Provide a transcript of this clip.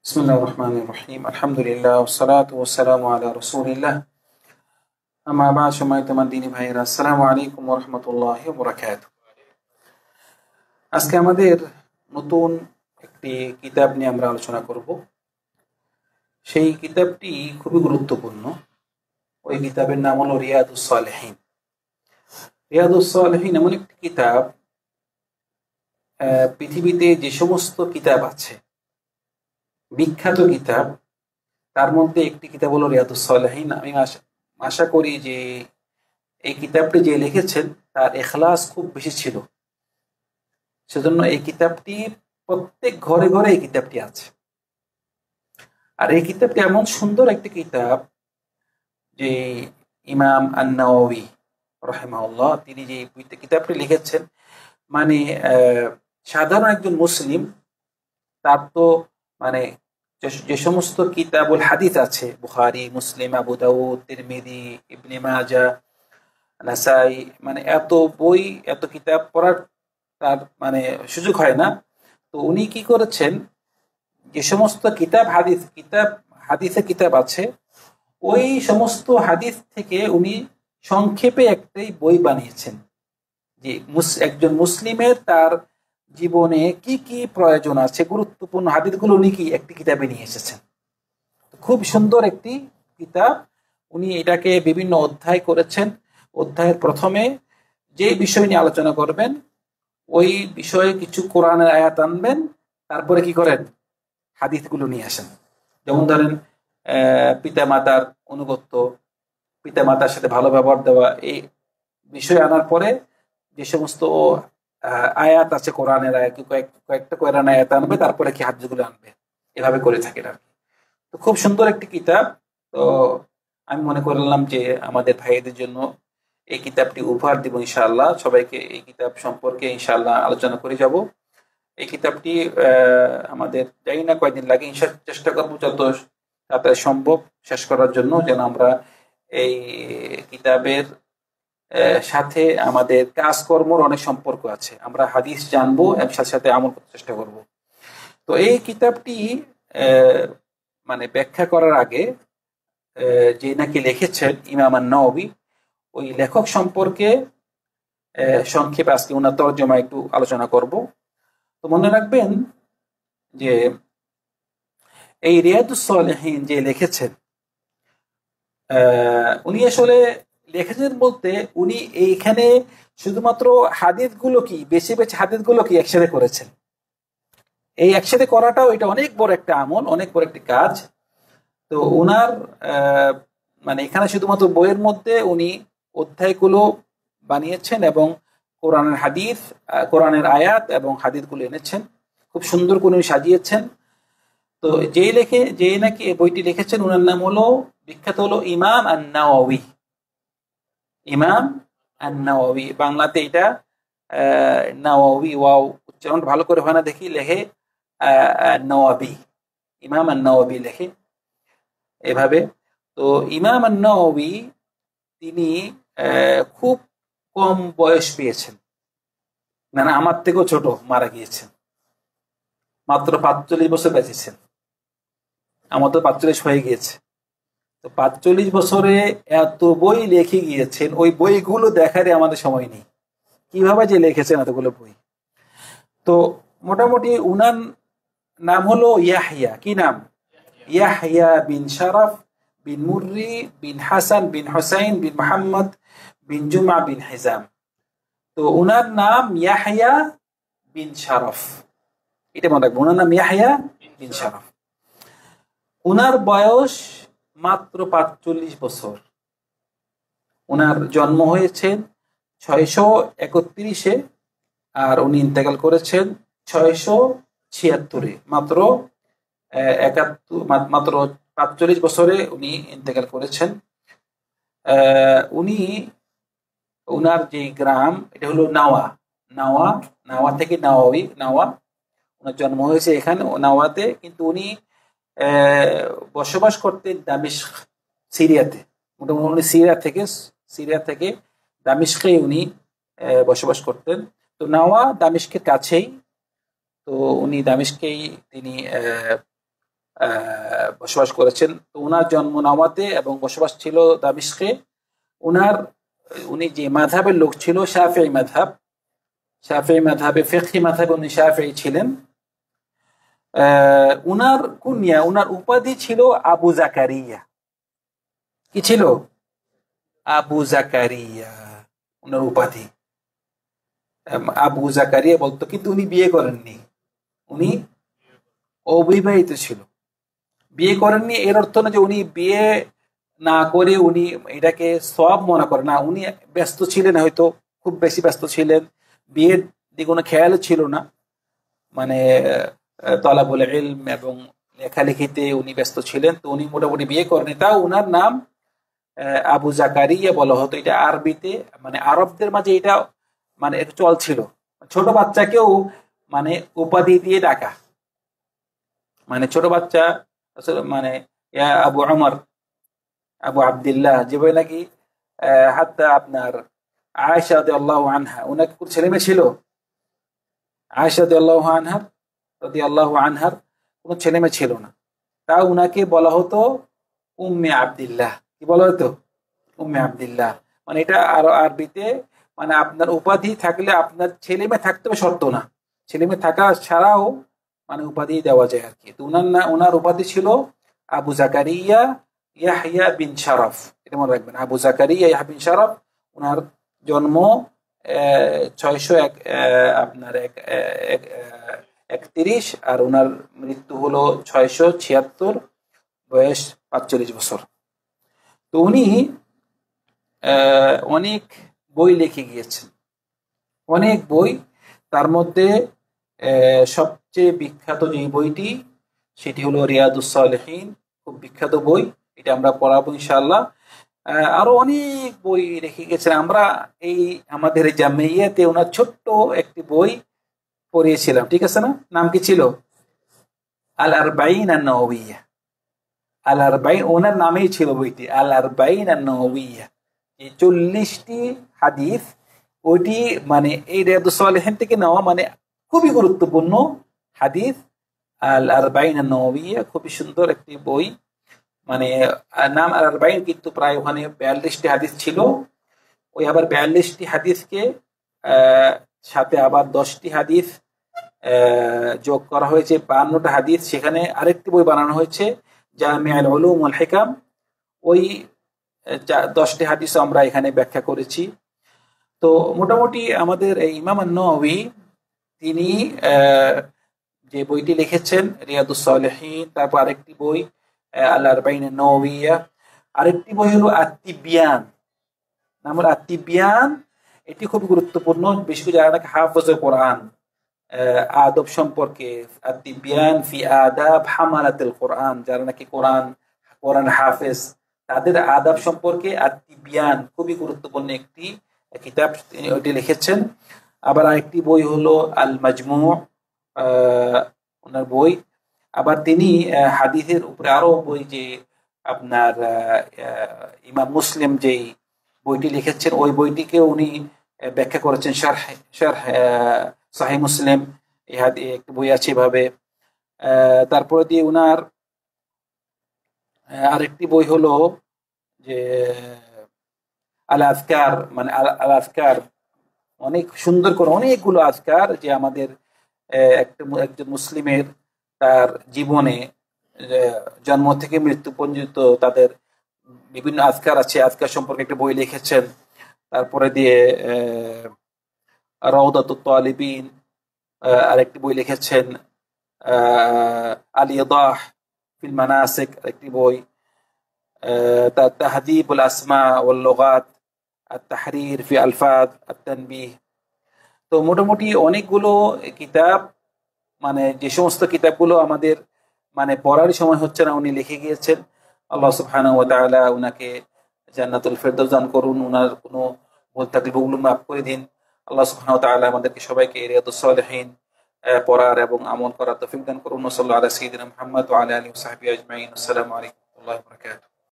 বিসমিল্লাহির রহমানির রহিম। আলহামদুলিল্লাহ ওয়াসসালাতু ওয়াসসালামু আলা রাসূলিল্লাহ। আম্মা বা'দ। সম্মানিত দিনী ভাইয়েরা, আসসালামু আলাইকুম ওয়া রাহমাতুল্লাহি ওয়া বারাকাতুহু। আজকে আমাদের নতুন একটি কিতাব নিয়ে আমরা আলোচনা করব। সেই কিতাবটি খুবই গুরুত্বপূর্ণ। ওই কিতাবের নাম হলো রিয়াদুস সালেহিন। রিয়াদুস সালেহিন এমন একটি কিতাব, পৃথিবীতে যে সমস্ত কিতাব আছে, বিখ্যাত কিতাব, তার মধ্যে একটি কিতাব হলো রিয়াদুস সালেহিন। আমি আশা করি যে এই কিতাবটি যে লিখেছেন তার ইখলাস খুব বেশি ছিল, সেজন্য এই কিতাবটি প্রত্যেক ঘরে ঘরে এই কিতাবটি আছে। আর এই কিতাবটি এমন সুন্দর একটি কিতাব যে ইমাম আন-নাওয়াবী রাহিমাহুল্লাহ তিনি যে কিতাবটি লিখেছেন, মানে সাধারণ একজন মুসলিম তার তো মানে যে সমস্ত কিতাবুল হাদিস আছে, বুখারী, মুসলিম, আবু দাউদ, তিরমিজি, ইবনে মাজাহ, নাসাই, মানে এত বই, এত কিতাব পড়ার তার সুযোগ হয় না। তো উনি কি করেছেন, যে সমস্ত হাদিসের কিতাব আছে, ওই সমস্ত হাদিস থেকে উনি সংক্ষেপে একটাই বই বানিয়েছেন যে একজন মুসলিমের তার জীবনে কি কি প্রয়োজন আছে, গুরুত্বপূর্ণ হাদিসগুলো উনি কি একটি কিতাবে নিয়ে এসেছেন। খুব সুন্দর একটি কিতাব। উনি এটাকে বিভিন্ন অধ্যায় করেছেন। অধ্যায়ের প্রথমে যে বিষয় নিয়ে আলোচনা করবেন, ওই বিষয়ে কিছু কোরআনের আয়াত আনবেন, তারপরে কি করেন, হাদিসগুলো নিয়ে আসেন। যেমন ধরেন পিতামাতার অনুগত্য, পিতামাতার সাথে ভালো ব্যবহার দেওয়া, এই বিষয় আনার পরে যে সমস্ত আয়াত আছে কোরআনের আয়াত, কয়েকটা কোরআন আয়াত আনবে, তারপরে কি হাদিসগুলো আনবে, এভাবে করে থাকেন আর কি। তো খুব সুন্দর একটি কিতাব। তো আমি মনে করলাম যে আমাদের ভাইদের জন্য এই কিতাবটি উপহার দিব ইনশাআল্লাহ। সবাইকে এই কিতাব সম্পর্কে ইনশাআল্লাহ আলোচনা করে যাব। এই কিতাবটি আমাদের জানি না কয়দিন লাগে, চেষ্টা করবো যত তাড়াতাড়ি সম্ভব শেষ করার জন্য, যেন আমরা এই কিতাবের সাথে আমাদের কাজকর্মর অনেক সম্পর্ক আছে। আমরা হাদিস জানবো এবং সাথে সাথে আমল করতে চেষ্টা করব। তো এই কিতাবটি ব্যাখ্যা করার আগে যে নাকি লিখেছেন ইমাম আন-নাওয়াবী, ওই লেখক সম্পর্কে সংক্ষেপে আজকে ওনার তরজমা একটু আলোচনা করব। তো মনে রাখবেন যে এই রিয়াদুস সালেহিন যে লিখেছেন, উনি আসলে লিখেছেন বলতে উনি এইখানে শুধুমাত্র হাদিসগুলো কি বেছে বেছে হাদিসগুলো কি একসাথে করেছেন। এই একসাথে করাটাও এটা অনেক বড় একটা আমল, অনেক বড় একটি কাজ। তো ওনার এখানে শুধুমাত্র বইয়ের মধ্যে উনি অধ্যায়গুলো বানিয়েছেন এবং কোরআনের হাদিস, কোরআনের আয়াত এবং হাদিসগুলো এনেছেন, খুব সুন্দর করে সাজিয়েছেন। তো যে নাকি এই বইটি লিখেছেন, ওনার নাম হলো, বিখ্যাত হলো ইমাম আন-নাওয়াবী। ইমাম আন-নাওয়াবী, বাংলাতে এটা নাওয়াবী, ওয়াও উচ্চারণ ভালো করে হয় না দেখি, লেখে নওয়াবী, ইমাম আন-নাওয়াবী লেখে এভাবে। তো ইমাম আন-নাওয়াবী তিনি খুব কম বয়স পেয়েছেন, আমার থেকেও ছোট মারা গিয়েছেন, মাত্র 45 বছর বেঁচেছেন। আমার তো 45 হয়ে গিয়েছে। তো 45 বছরে এত বই লিখে গিয়েছেন, ওই বইগুলো দেখারই আমাদের সময় নেই, কিভাবে যে লিখেছেন এতগুলো বই। তো মোটামুটি উনার নাম হলো ইয়াহইয়া। কি নাম? ইয়াহইয়া বিন শারাফ বিন মুররি বিন হাসান বিন হুসাইন বিন মুহাম্মদ বিন জুমা বিন হিজাম। তো উনার নাম ইয়াহইয়া বিন শারাফ, এটা মনে রাখবো, উনার নাম ইয়াহইয়া বিন শারাফ। উনার বয়স মাত্র 45 বছর। উনার জন্ম হয়েছে 631-এ আর উনি ইন্তেকাল করেছেন 676-এ। মাত্র 45 বছরে উনি ইন্তেকাল করেছেন। উনার যে গ্রাম, এটা হলো নাওয়া। নাওয়া থেকে নাওয়াবী, নাওয়া, ওনার জন্ম হয়েছে এখানে নাওয়াতে, কিন্তু উনি বসবাস করতেন দামিশক, সিরিয়াতে। মোটামুটি উনি সিরিয়া থেকে দামিশকে উনি বসবাস করতেন। তো নাওয়া দামিশকের কাছেই। তো উনি দামিশকেই তিনি বসবাস করেছেন। তো উনার জন্ম নামাতে এবং বসবাস ছিল দামিশকে। উনি যে মাযহাবের লোক ছিল শাফিঈ মাযহাব, শাফিঈ মাযহাবে ফিকহি মাযহাবে উনি শাফিঈ ছিলেন। উনার কুনিয়া, উনার উপাধি ছিল আবু জাকারিয়া। কি ছিল? আবু জাকারিয়া উনার উপাধি। আবু জাকারিয়া বলতো, কিন্তু উনি বিয়ে করেননি, উনি অবিবাহিত ছিল, বিয়ে করেননি। এর অর্থ না যে উনি বিয়ে না করে উনি এটাকে সওয়াব মনে করেন না, উনি ব্যস্ত ছিলেন, হয়তো খুব বেশি ব্যস্ত ছিলেন, বিয়ের দিকে কোনো খেয়াল ছিল না, মানে তলাবুল ইলম এবং লেখালেখিতে উনি ব্যস্ত ছিলেন। তো উনি মোটামুটি বিয়ে করেনি, তাও উনার নাম আবু জাকারিয়া বলা হতো। এটা আরবিতে, মানে আরবদের মাঝে এটা মানে চল ছিল, ছোট বাচ্চাকেও মানে উপাধি দিয়ে ডাকা, মানে ছোট বাচ্চা মানে আবু আমর, আবু আব্দুল্লাহ, যেভাবে নাকি হাত্তা আপনার আয়েশা রাদিয়াল্লাহু আনহা, উনার ছেলে মেয়ে ছিল, আয়েশা রাদিয়াল্লাহু আনহার কোনো ছেলে মেয়ে ছিল না, তাও উনাকে বলা হতো উম্মে আব্দুল্লাহ। কি বলা হতো? উম্মে আব্দুল্লাহ। মানে এটা আরো আরবিতে, মানে আপনার উপাধি থাকলে আপনার ছেলে মেয়ে থাকতে হবে শর্ত না, ছেলে মেয়ে থাকা ছাড়াও মানে উপাধি দেওয়া যায় আর কি। তো উনার উপাধি ছিল আবু জাকারিয়া ইয়াহইয়া বিন শারাফ। এটা মনে রাখবেন, আবু জাকারিয়া ইয়াহইয়া বিন শারাফ। উনার জন্ম 601 আপনার 31, আর উনার মৃত্যু হলো 676, বয়স 45 বছর। তো উনি অনেক বই লিখে গিয়েছেন, অনেক বই। তার মধ্যে সবচেয়ে বিখ্যাত যে বইটি, সেটি হলো রিয়াদুস সালেহিন, খুব বিখ্যাত বই, এটা আমরা পড়াবো ইনশাআল্লাহ। আরো অনেক বই রেখে গেছেন। আমরা এই আমাদের জামিয়াতে ওনার ছোট্ট একটি বই পড়িয়েছিলাম, ঠিক আছে না? নাম কি ছিল? আল আরবাঈন আন-নওয়িয়্যা। আল আরবাঈন ওনার নামেই ছিল বইটি, আল আরবাঈন আন-নওয়িয়্যা। এই 40টি হাদিস, ওইটি মানে এই রিয়াদুস সালেহিন থেকে নেওয়া, মানে খুবই গুরুত্বপূর্ণ হাদিস। আল আরবাঈন আন-নওয়িয়্যা খুবই সুন্দর একটি বই, মানে নাম আল আরবাঈন, কিন্তু প্রায় ওখানে 42টি হাদিস ছিল। ওই আবার 42টি হাদিসকে সাথে আবার 10টি হাদিস যোগ করা হয়েছে, 52টা হাদিস। সেখানে আরেকটি বই বানানো হয়েছে জামিউল উলুম ওয়াল হিকাম। ওই 10টি হাদিস আমরা এখানে ব্যাখ্যা করেছি। তো মোটামুটি আমাদের এই ইমাম আন-নওয়ী তিনি যে বইটি লিখেছেন রিয়াদুস সালেহিন, তারপর আরেকটি বই আল আরবাঈন আন-নওয়িয়্যা, আরেকটি বই হলো আত-তিবয়ান, নাম হলো আত-তিবয়ান। এটি খুব গুরুত্বপূর্ণ, বেশি করে যারা নাকি হাফেজে কোরআন, আদব সম্পর্কে, আত-তিবয়ান ফি আদাব হামালাতুল কোরআন, যারা নাকি কোরআন হাফেজ, তাদের আদাব সম্পর্কে আত-তিবয়ান খুবই গুরুত্বপূর্ণ একটি কিতাব, ওইটি লিখেছেন। আবার আরেকটি বই হলো আল মাজমু, ওনার বই। আবার তিনি হাদিসের উপরে আরো বই, যে আপনার ইমাম মুসলিম যেই বইটি লিখেছেন, ওই বইটিকে উনি ব্যাখ্যা করেছেন, শারহ সহিহ মুসলিম, একটি বই আছে এভাবে। তারপরে দিয়ে উনার আরেকটি বই হলো যে আল আজকার, মানে আল আজকার, অনেক সুন্দর করে অনেকগুলো আজকার, যে আমাদের একজন মুসলিমের তার জীবনে জন্ম থেকে মৃত্যু পর্যন্ত তাদের বিভিন্ন আজকার আছে, আজকার সম্পর্কে একটা বই লিখেছেন। তারপরে দিয়ে রাউদাতুত তালিবিন আরেকটি বই লিখেছেন, আল ইদাহ ফিল মানাসিক একটি বই, তাহদিবুল আসমা ওয়াল লুগাত, আত-তাহরির ফি আলফাজ আত-তানবিহ। তো মোটামুটি অনেকগুলো কিতাব, মানে যে সমস্ত কিতাবগুলো আমাদের মানে পড়ার সময় হচ্ছে না, উনি লিখে গিয়েছেন। আল্লাহ সুবহানাহু ওয়া তাআলা উনাকে জান্নাতুল ফেরদৌস দান করুন, উনার কোনো ভুল থাকলে ভুলগুলো মাফ করে দিন। আল্লাহ সুবহানাহু ওয়া তাআলা আমাদেরকে সবাইকে রিয়াদুস সালেহিন পড়ার এবং আমল করার তৌফিক দান করুন। সাল্লাল্লাহু আলা সাইয়্যিদিনা মুহাম্মদ ওয়া আলা আলিহি ওয়া সাহবিহি আজমাইন। আসসালামু আলাইকুম ওয়া রাহমাতুল্লাহি ওয়া বারাকাতুহু।